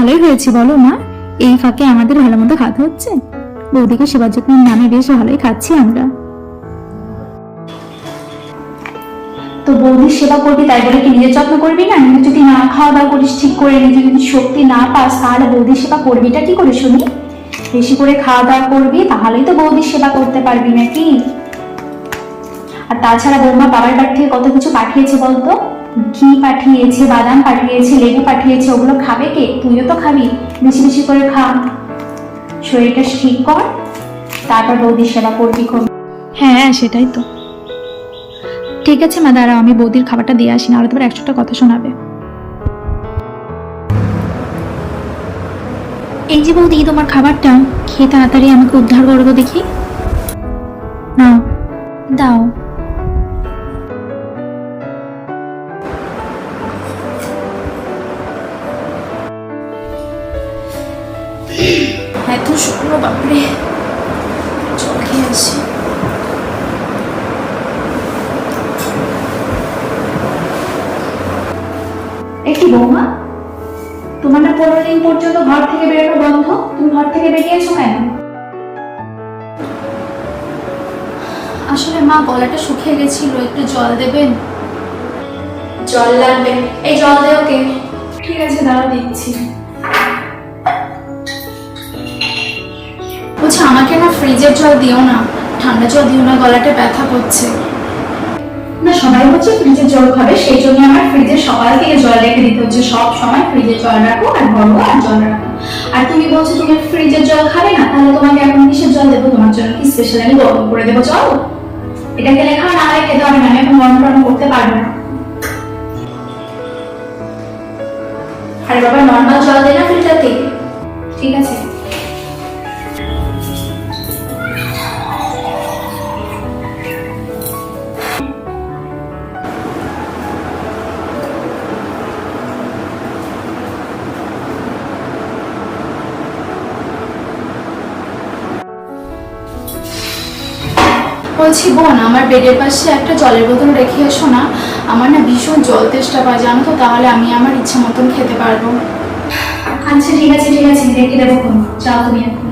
ভালোই হয়েছে বলো মা, এই ফাঁকে আমাদের ভালো মতো খাওয়া হচ্ছে। বৌদিকে সেবা যত্নের নামে বেশ ভালোই খাচ্ছি আমরা। তো বৌদির সেবা করবি তাই বলে কি নিজের যত্ন করবি না? নিজে যদি না খাওয়া দাওয়া করিস ঠিক করে, নিজে যদি শক্তি না পাস, তাহলে বৌদির সেবা করবিটা কি করে শুনি? বেশি করে খাওয়া দাওয়া করবি, তাহলেই তো বৌদির সেবা করতে পারবি নাকি? আর তাছাড়া বৌমা বাবার বাড়ি থেকে কত কিছু পাঠিয়েছে বলতো। ঘি পাঠিয়েছে, বাদাম পাঠিয়েছে, লেবু পাঠিয়েছে, ওগুলো খাবে কে? তুইও তো খাবি। বেশি বেশি করে খা, শরীরটা ঠিক কর, তারপর বৌদির সেবা করবি। হ্যাঁ সেটাই তো। ঠিক আছে মা, দাঁড়াও আমি বৌদির খাবারটা দিয়ে আসি, নাহলে তোমার 100টা কথা শোনাবে। এই যে বৌদি তোমার খাবারটা, খেয়ে তাড়াতাড়ি আমাকে উদ্ধার করো তো দেখি। নাও দাও। এত শুকনো, বাপরে, জল খেয়ে আসি। একটি বৌমা, তোমার না 15 দিন পর্যন্ত ঘর থেকে বেরোনো বন্ধ, তুমি ঘর থেকে বেরিয়েছো কেন? আসলে মা গলাটা শুকিয়ে গেছিল, একটু জল দেবেন? জল লাগবে? এই জল দে ওকে। ঠিক আছে দাঁড়াও দিচ্ছি। বলছি আমাকে না ফ্রিজের জল দিও না, ঠান্ডা জল দিও না, গলাটা ব্যথা করছে। না, সবাই হচ্ছে ফ্রিজের জল খাবে, সেই জন্য আমার ফ্রিজে সকাল থেকে জল রেখে দিতে হচ্ছে। সব সময় ফ্রিজে জল রাখো আর ভরো আর জল রাখো। আর তুমি বলছো তুমি ফ্রিজের জল খাবে না, তাহলে তোমাকে এখন কিসের জল দেবো? তোমার জন্য কি স্পেশাল আমি গরম করে দেবো জল? এটা খেলে খাওয়া, না হলে খেতে হবে না, আমি এখন গরম টরম করতে পারবো না। আরে বাবা, নর্মাল জল দে না ফিল্টার থেকে। ঠিক আছে। বলছি বোন, আমার বেডের পাশে একটা জলের বোতল রেখে এসো না, আমার না ভীষণ জল তেষ্টা পায় জানো তো, তাহলে আমি আমার ইচ্ছা মতন খেতে পারবো। আচ্ছা ঠিক আছে, রেখে দেবো। যাও তুমি এখন।